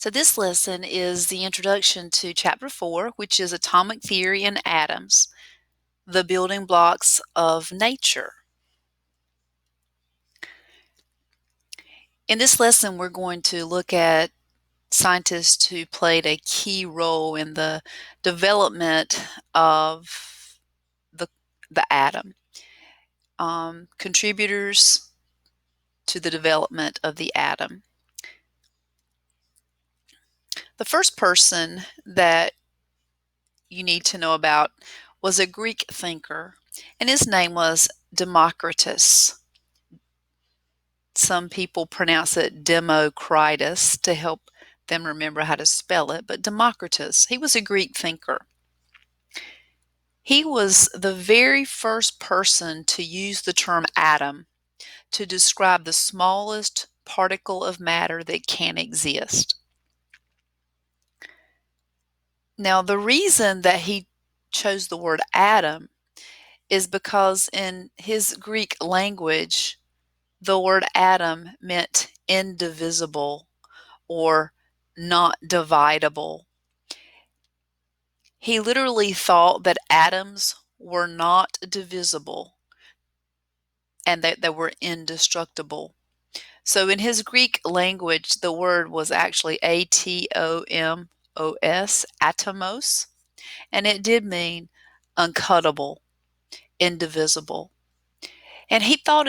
So this lesson is the introduction to Chapter 4, which is Atomic Theory and Atoms, the building blocks of nature. In this lesson, we're going to look at scientists who played a key role in the development of the atom, contributors to the development of the atom. The first person that you need to know about was a Greek thinker, and his name was Democritus. Some people pronounce it Democritus to help them remember how to spell it, but Democritus, he was a Greek thinker. He was the very first person to use the term atom to describe the smallest particle of matter that can exist. Now, the reason that he chose the word atom is because in his Greek language, the word atom meant indivisible or not dividable. He literally thought that atoms were not divisible and that they were indestructible. So in his Greek language, the word was actually atomos, atomos, and it did mean uncuttable, indivisible. And he thought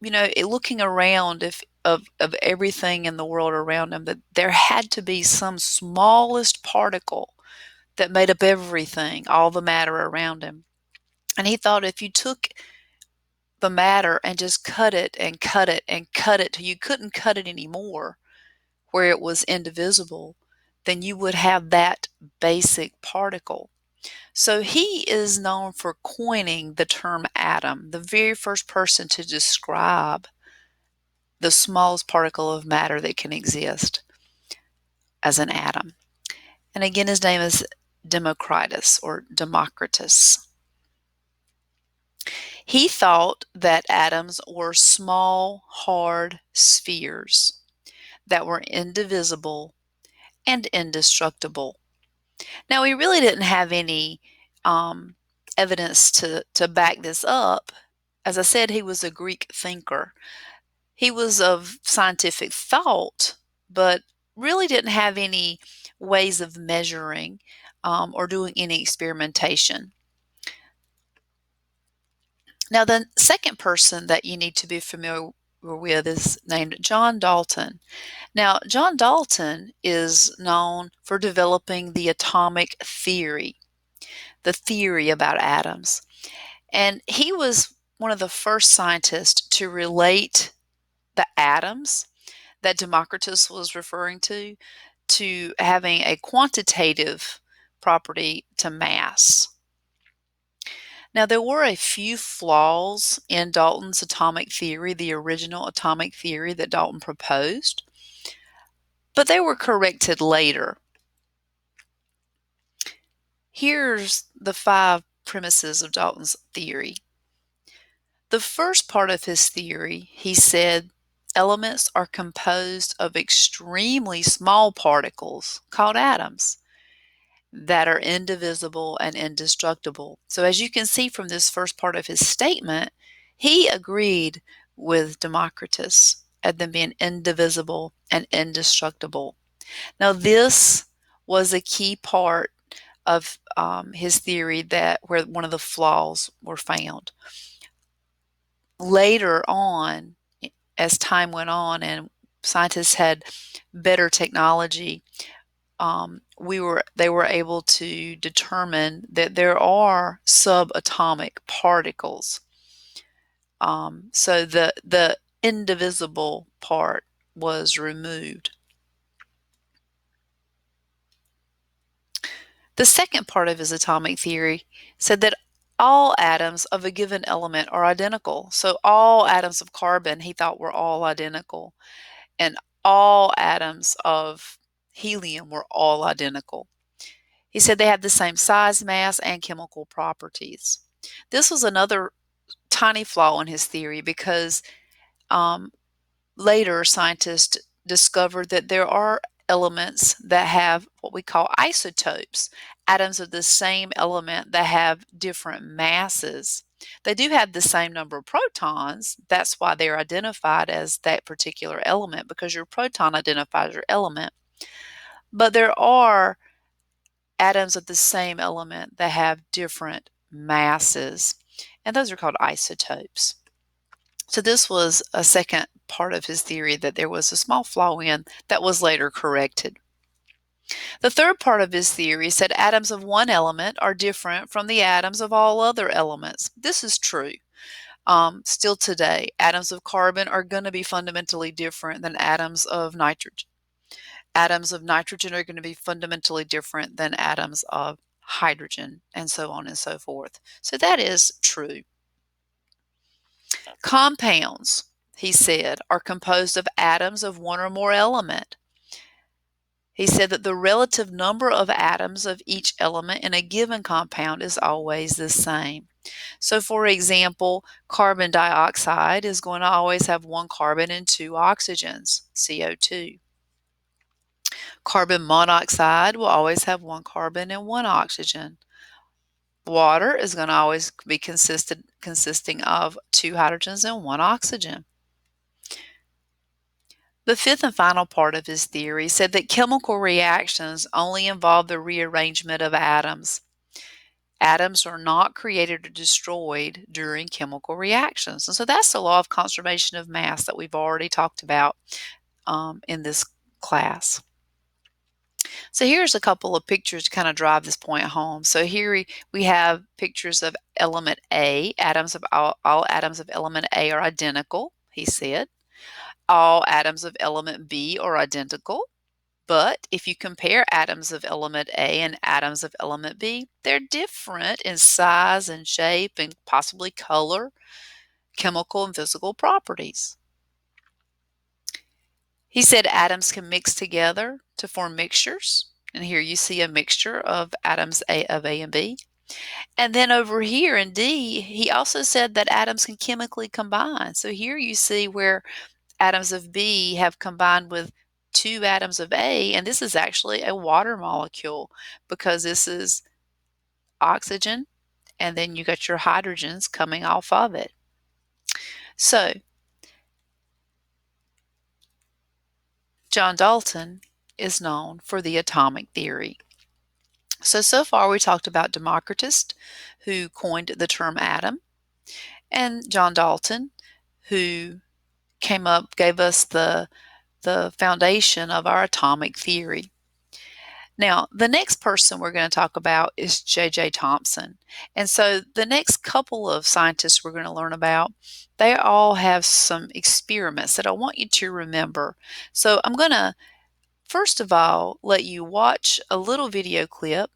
looking around of everything in the world around him, that there had to be some smallest particle that made up everything, all the matter around him. And he thought if you took the matter and just cut it and cut it and cut it till you couldn't cut it anymore, where it was indivisible, then you would have that basic particle. So he is known for coining the term atom, the very first person to describe the smallest particle of matter that can exist as an atom. And again, his name is Democritus or Democritus. He thought that atoms were small, hard spheres that were indivisible and indestructible. Now, he really didn't have any evidence to back this up. As I said, he was a Greek thinker. He was of scientific thought, but really didn't have any ways of measuring or doing any experimentation. Now, the second person that you need to be familiar with is named John Dalton. Now, John Dalton is known for developing the atomic theory, the theory about atoms. And he was one of the first scientists to relate the atoms that Democritus was referring to having a quantitative property to mass. Now, there were a few flaws in Dalton's atomic theory, the original atomic theory that Dalton proposed, but they were corrected later. Here's the 5 premises of Dalton's theory. The first part of his theory, he said, elements are composed of extremely small particles called atoms that are indivisible and indestructible. So as you can see from this first part of his statement, he agreed with Democritus at them being indivisible and indestructible. Now, this was a key part of his theory where one of the flaws were found. Later on, as time went on and scientists had better technology, they were able to determine that there are subatomic particles. So the indivisible part was removed. The second part of his atomic theory said that all atoms of a given element are identical. So all atoms of carbon, he thought, were all identical. And all atoms of helium were all identical. He said they had the same size, mass, and chemical properties. This was another tiny flaw in his theory because later scientists discovered that there are elements that have what we call isotopes, atoms of the same element that have different masses. They do have the same number of protons. That's why they're identified as that particular element, because your proton identifies your element. But there are atoms of the same element that have different masses, and those are called isotopes. So this was a second part of his theory that there was a small flaw in that was later corrected. The third part of his theory said atoms of one element are different from the atoms of all other elements. This is true. Still today, atoms of carbon are going to be fundamentally different than atoms of nitrogen. Atoms of nitrogen are going to be fundamentally different than atoms of hydrogen, and so on and so forth. So that is true. Compounds, he said, are composed of atoms of one or more element. He said that the relative number of atoms of each element in a given compound is always the same. So, for example, carbon dioxide is going to always have one carbon and two oxygens, CO2. Carbon monoxide will always have one carbon and one oxygen. Water is going to always be consisting of two hydrogens and one oxygen. The fifth and final part of his theory said that chemical reactions only involve the rearrangement of atoms. Atoms are not created or destroyed during chemical reactions. And so that's the law of conservation of mass that we've already talked about in this class. So here's a couple of pictures to kind of drive this point home. So here we have pictures of element A. Atoms of all atoms of element A are identical, he said. All atoms of element B are identical. But if you compare atoms of element A and atoms of element B, they're different in size and shape and possibly color, chemical and physical properties. He said atoms can mix together to form mixtures. And here you see a mixture of atoms of A and B. And then over here in D, he also said that atoms can chemically combine. So here you see where atoms of B have combined with two atoms of A, and this is actually a water molecule because this is oxygen, and then you got your hydrogens coming off of it. So, John Dalton is known for the atomic theory. So far we talked about Democritus, who coined the term atom, and John Dalton, who gave us the foundation of our atomic theory. Now, the next person we're going to talk about is J.J. Thompson. And so the next couple of scientists we're going to learn about, they all have some experiments that I want you to remember. So I'm going to, first of all, let you watch a little video clip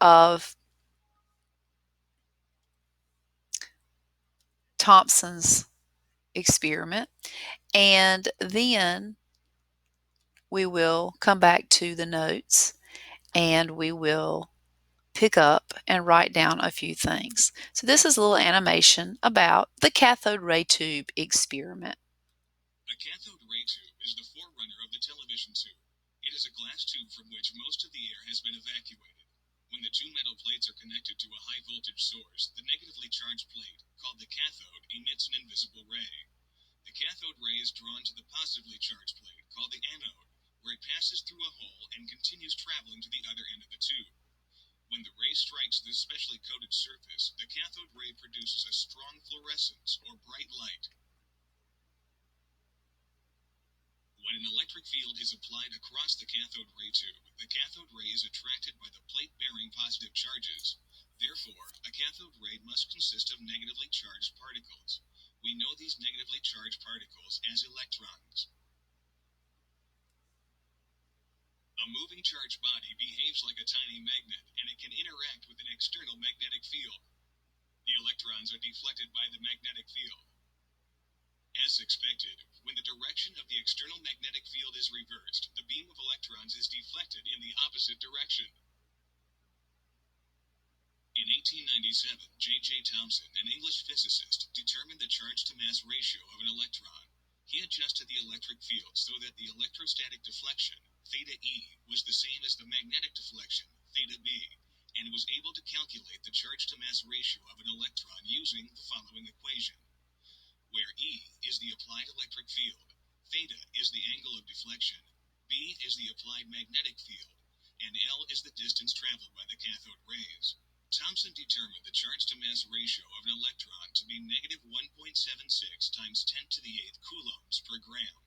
of Thompson's experiment, and then we will come back to the notes and we will pick up and write down a few things. So this is a little animation about the cathode ray tube experiment. A cathode ray tube is the forerunner of the television tube. It is a glass tube from which most of the air has been evacuated. When the two metal plates are connected to a high voltage source, the negatively charged plate, called the cathode, emits an invisible ray. The cathode ray is drawn to the positively charged plate, called the anode, where it passes through a hole and continues traveling to the other end of the tube. When the ray strikes this specially coated surface, the cathode ray produces a strong fluorescence, or bright light. When an electric field is applied across the cathode ray tube, the cathode ray is attracted by the plate bearing positive charges. Therefore, a cathode ray must consist of negatively charged particles. We know these negatively charged particles as electrons. A moving charged body behaves like a tiny magnet, and it can interact with an external magnetic field. The electrons are deflected by the magnetic field. As expected, when the direction of the external magnetic field is reversed, the beam of electrons is deflected in the opposite direction. In 1897, J.J. Thompson, an English physicist, determined the charge-to-mass ratio of an electron. He adjusted the electric field so that the electrostatic deflection, theta E, was the same as the magnetic deflection, theta B, and was able to calculate the charge-to-mass ratio of an electron using the following equation, where E is the applied electric field, theta is the angle of deflection, B is the applied magnetic field, and L is the distance traveled by the cathode rays. Thompson determined the charge-to-mass ratio of an electron to be negative 1.76 times 10 to the 8th coulombs per gram.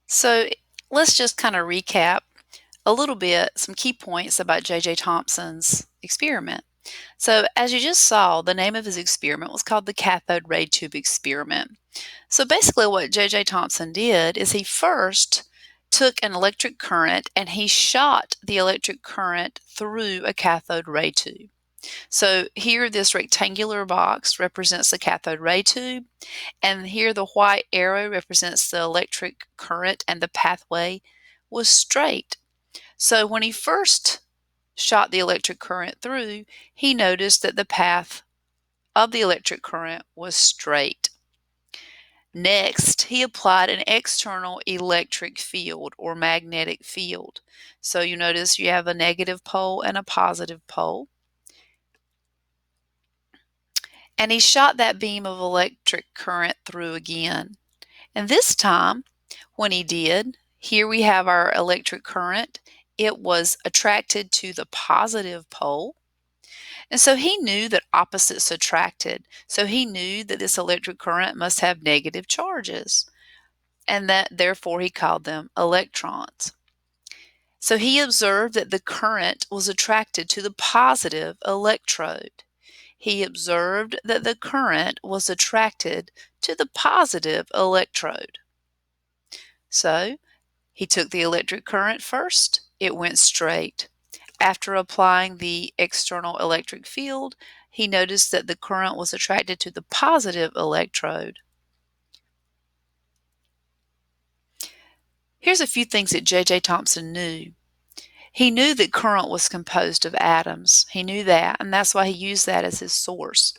So let's just kind of recap a little bit some key points about J.J. Thompson's experiment. So as you just saw, the name of his experiment was called the cathode ray tube experiment. So basically what J.J. Thompson did is he first took an electric current and he shot the electric current through a cathode ray tube. So here this rectangular box represents the cathode ray tube, and here the white arrow represents the electric current, and the pathway was straight. So when he first shot the electric current through, he noticed that the path of the electric current was straight. Next, he applied an external electric field or magnetic field. So you notice you have a negative pole and a positive pole. And he shot that beam of electric current through again. And this time, when he did, here we have our electric current. It was attracted to the positive pole. And so he knew that opposites attracted. So he knew that this electric current must have negative charges, and that therefore he called them electrons. So he observed that the current was attracted to the positive electrode. He observed that the current was attracted to the positive electrode. So he took the electric current first. It went straight. After applying the external electric field, he noticed that the current was attracted to the positive electrode. Here's a few things that J.J. Thompson knew. He knew that current was composed of atoms. He knew that, and that's why he used that as his source.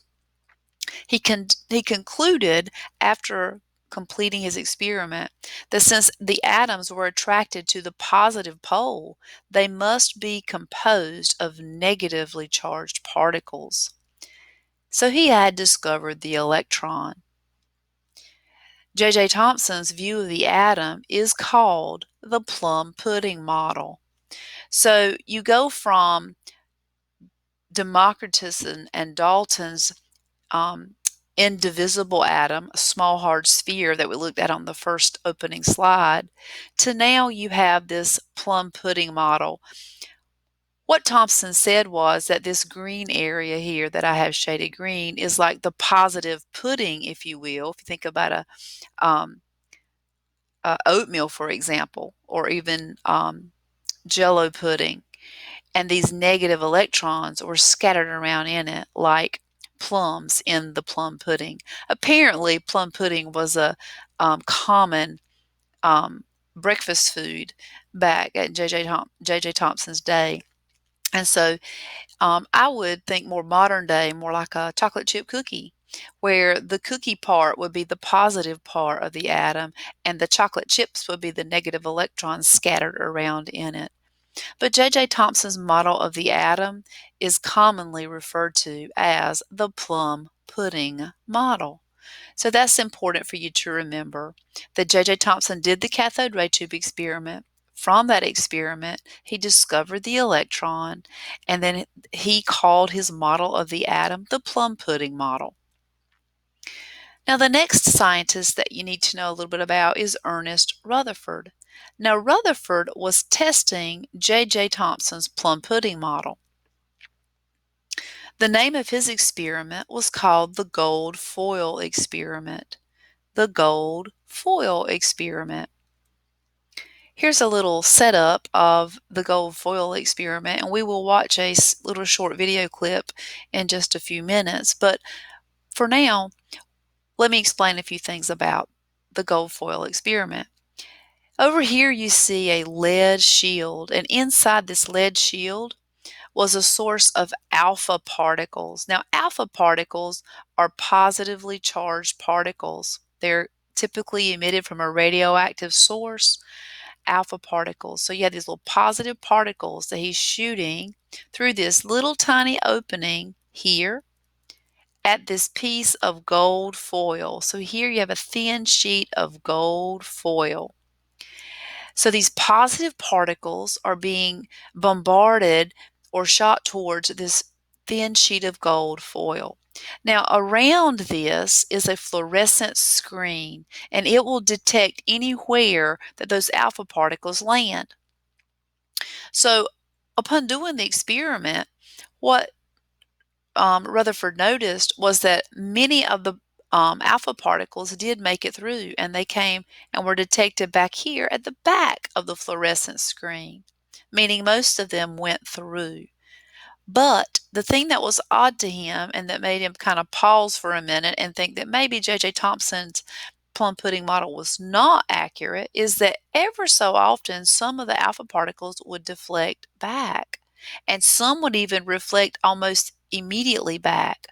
He concluded after completing his experiment that since the atoms were attracted to the positive pole, they must be composed of negatively charged particles. So he had discovered the electron. J.J. Thompson's view of the atom is called the Plum pudding model. So you go from Democritus and Dalton's indivisible atom, a small hard sphere that we looked at on the first opening slide, to now you have this plum pudding model. What Thompson said was that this green area here that I have shaded green is like the positive pudding, if you will. If you think about oatmeal, for example, or even Jello pudding, and these negative electrons were scattered around in it like plums in the plum pudding. Apparently, plum pudding was a common breakfast food back at J.J. Thompson's day. And so I would think more modern day, more like a chocolate chip cookie, where the cookie part would be the positive part of the atom, and the chocolate chips would be the negative electrons scattered around in it. But J.J. Thompson's model of the atom is commonly referred to as the plum pudding model. So that's important for you to remember that J.J. Thompson did the cathode ray tube experiment. From that experiment, he discovered the electron, and then he called his model of the atom the plum pudding model. Now, the next scientist that you need to know a little bit about is Ernest Rutherford. Now, Rutherford was testing J.J. Thompson's plum pudding model. The name of his experiment was called the gold foil experiment. The gold foil experiment. Here's a little setup of the gold foil experiment, and we will watch a little short video clip in just a few minutes. But for now, let me explain a few things about the gold foil experiment. Over here you see a lead shield, and inside this lead shield was a source of alpha particles. Now, alpha particles are positively charged particles. They're typically emitted from a radioactive source, alpha particles. So you have these little positive particles that he's shooting through this little tiny opening here at this piece of gold foil. So here you have a thin sheet of gold foil. So these positive particles are being bombarded or shot towards this thin sheet of gold foil. Now, around this is a fluorescent screen, and it will detect anywhere that those alpha particles land. So, upon doing the experiment, what Rutherford noticed was that many of the alpha particles did make it through, and they came and were detected back here at the back of the fluorescent screen, meaning most of them went through. But the thing that was odd to him and that made him kind of pause for a minute and think that maybe J.J. Thompson's plum pudding model was not accurate is that ever so often some of the alpha particles would deflect back, and some would even reflect almost immediately back.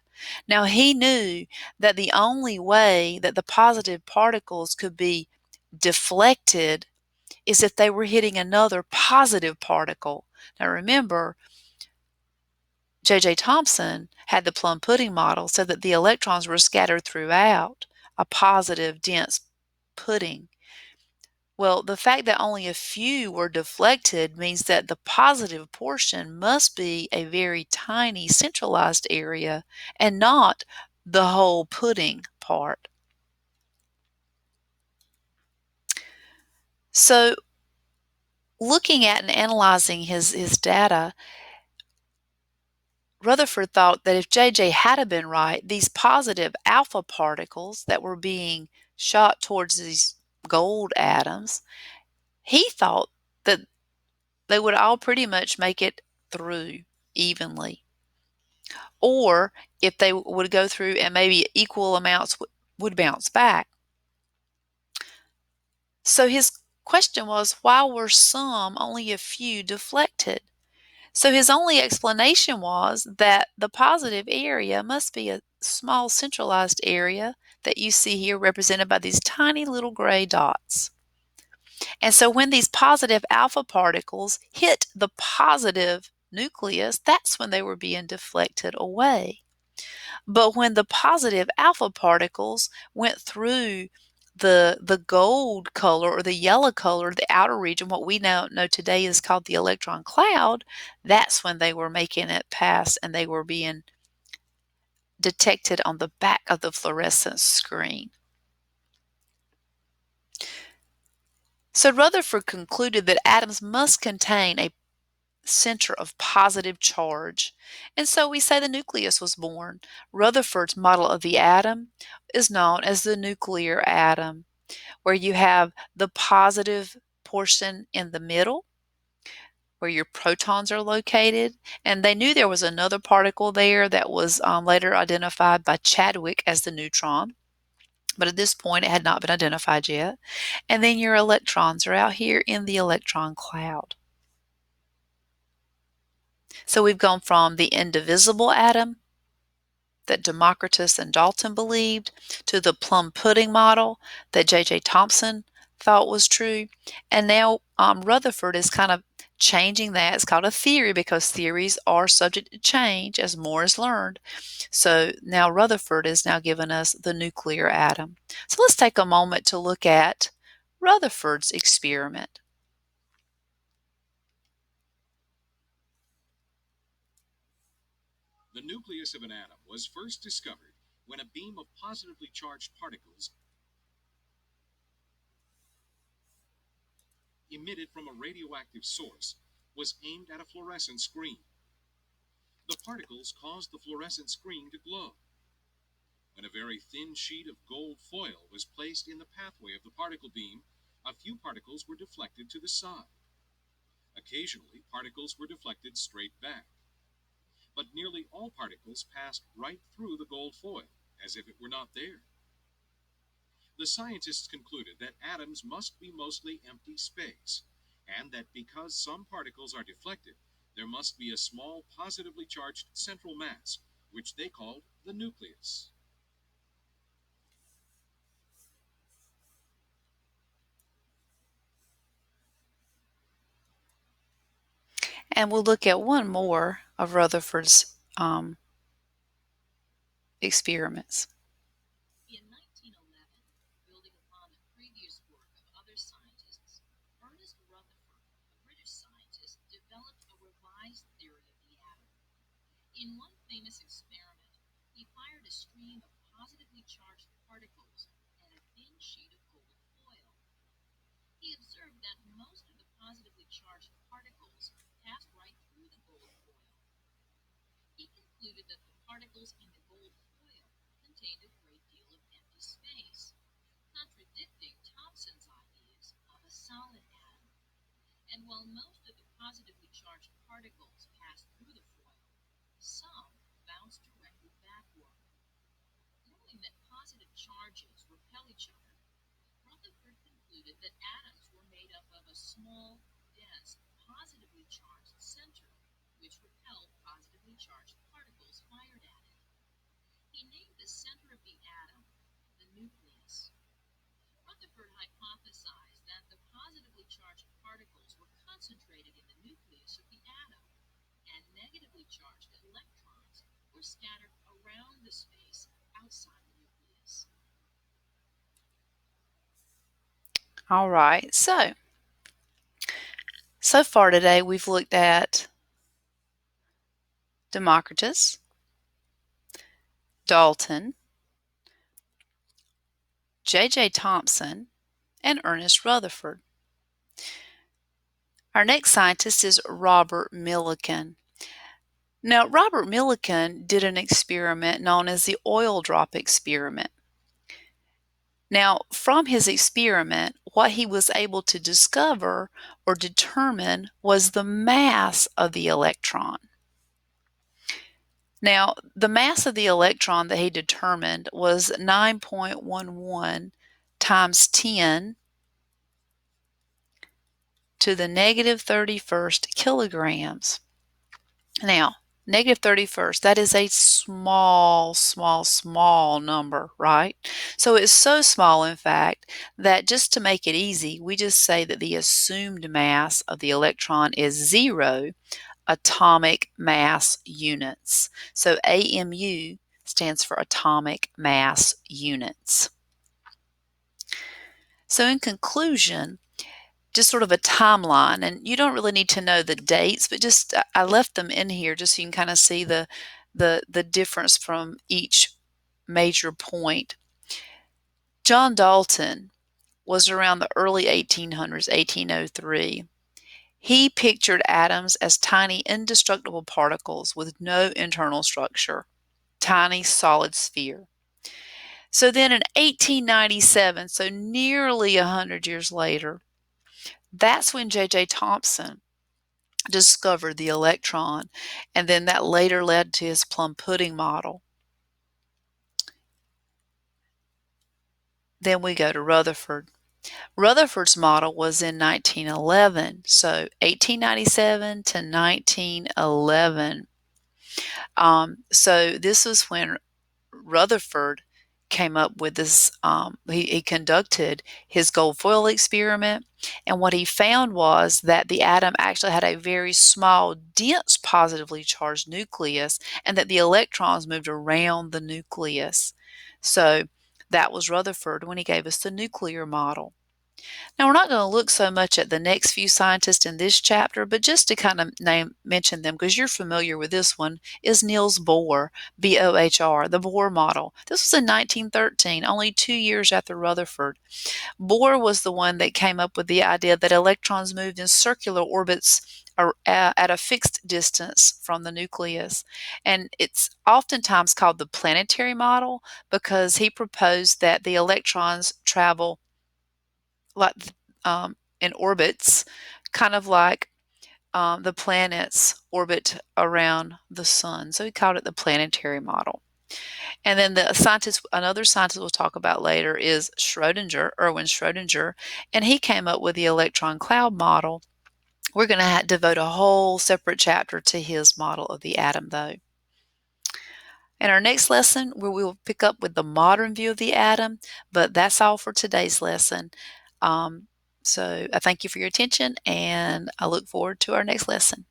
Now, he knew that the only way that the positive particles could be deflected is if they were hitting another positive particle. Now, remember, J.J. Thompson had the plum pudding model so that the electrons were scattered throughout a positive, dense pudding. Well, the fact that only a few were deflected means that the positive portion must be a very tiny centralized area and not the whole pudding part. So, looking at and analyzing his data, Rutherford thought that if JJ had been right, these positive alpha particles that were being shot towards these gold atoms, he thought that they would all pretty much make it through evenly. Or if they would go through and maybe equal amounts would bounce back. So his question was, why were some, only a few, deflected? So his only explanation was that the positive area must be a small centralized area that you see here represented by these tiny little gray dots. And so when these positive alpha particles hit the positive nucleus, that's when they were being deflected away. But when the positive alpha particles went through the gold color or the yellow color, the outer region, what we now know today is called the electron cloud, that's when they were making it pass and they were being detected on the back of the fluorescent screen. So Rutherford concluded that atoms must contain a center of positive charge. And so we say the nucleus was born. Rutherford's model of the atom is known as the nuclear atom, where you have the positive portion in the middle, where your protons are located. And they knew there was another particle there that was later identified by Chadwick as the neutron. But at this point, it had not been identified yet. And then your electrons are out here in the electron cloud. So we've gone from the indivisible atom that Democritus and Dalton believed to the plum pudding model that J.J. Thompson thought was true. And now Rutherford is kind of changing that. It's called a theory because theories are subject to change as more is learned. So now Rutherford is now giving us the nuclear atom. So let's take a moment to look at Rutherford's experiment. The nucleus of an atom was first discovered when a beam of positively charged particles emitted from a radioactive source was aimed at a fluorescent screen. The particles caused the fluorescent screen to glow. When a very thin sheet of gold foil was placed in the pathway of the particle beam, a few particles were deflected to the side. Occasionally, particles were deflected straight back. But nearly all particles passed right through the gold foil, as if it were not there. The scientists concluded that atoms must be mostly empty space, and that because some particles are deflected, There must be a small positively charged central mass, which they called the nucleus. And we'll look at one more of Rutherford's experiments. In 1911, building upon the previous work of other scientists, Ernest Rutherford, a British scientist, developed a revised theory of the atom. In one famous experiment, he fired a stream of positively charged particles at a thin sheet of gold foil. He observed that most of the positively charged particles passed right through the gold foil. He concluded that the particles in the gold foil contained a great deal of empty space, contradicting Thompson's ideas of a solid atom. And while most of the positively charged particles passed through the foil, some bounced directly backward. Knowing that positive charges repel each other, Rutherford concluded that atoms were made up of a small, dense, positively charged center, which repelled positively charged particles fired at it. He named the center of the atom the nucleus. Rutherford hypothesized that the positively charged particles were concentrated in the nucleus of the atom, and negatively charged electrons were scattered around the space outside the nucleus. All right, so far today we've looked at Democritus, Dalton, J.J. Thompson, and Ernest Rutherford. Our next scientist is Robert Milliken. Now, Robert Milliken did an experiment known as the oil drop experiment. Now, from his experiment, what he was able to discover or determine was the mass of the electron. Now, the mass of the electron that he determined was 9.11 times 10 to the negative 31st kilograms. Now, negative 31st, that is a small number, right? So it's so small, in fact, that just to make it easy, we just say that the assumed mass of the electron is 0 atomic mass units. So AMU stands for atomic mass units. So in conclusion, just sort of a timeline, and you don't really need to know the dates, but just I left them in here just so you can kind of see the difference from each major point. John Dalton was around the early 1800s, 1803. He pictured atoms as tiny indestructible particles with no internal structure, tiny solid sphere. So then in 1897, so nearly 100 years later, that's when J.J. Thompson discovered the electron, and then that later led to his plum pudding model. Then we go to Rutherford. Rutherford's model was in 1911, so 1897 to 1911. So this was when Rutherford came up with this, he conducted his gold foil experiment, and what he found was that the atom actually had a very small, dense, positively charged nucleus, and that the electrons moved around the nucleus. So that was Rutherford when he gave us the nuclear model. Now, we're not going to look so much at the next few scientists in this chapter, but just to kind of mention them, because you're familiar with this one, is Niels Bohr, B-O-H-R, the Bohr model. This was in 1913, only 2 years after Rutherford. Bohr was the one that came up with the idea that electrons moved in circular orbits at a fixed distance from the nucleus. And it's oftentimes called the planetary model because he proposed that the electrons travel like in orbits, kind of like the planets orbit around the sun. So he called it the planetary model. And then another scientist we'll talk about later is Erwin Schrödinger, and he came up with the electron cloud model. We're going to devote a whole separate chapter to his model of the atom, though. In our next lesson, where we will pick up with the modern view of the atom, but that's all for today's lesson. So I thank you for your attention, and I look forward to our next lesson.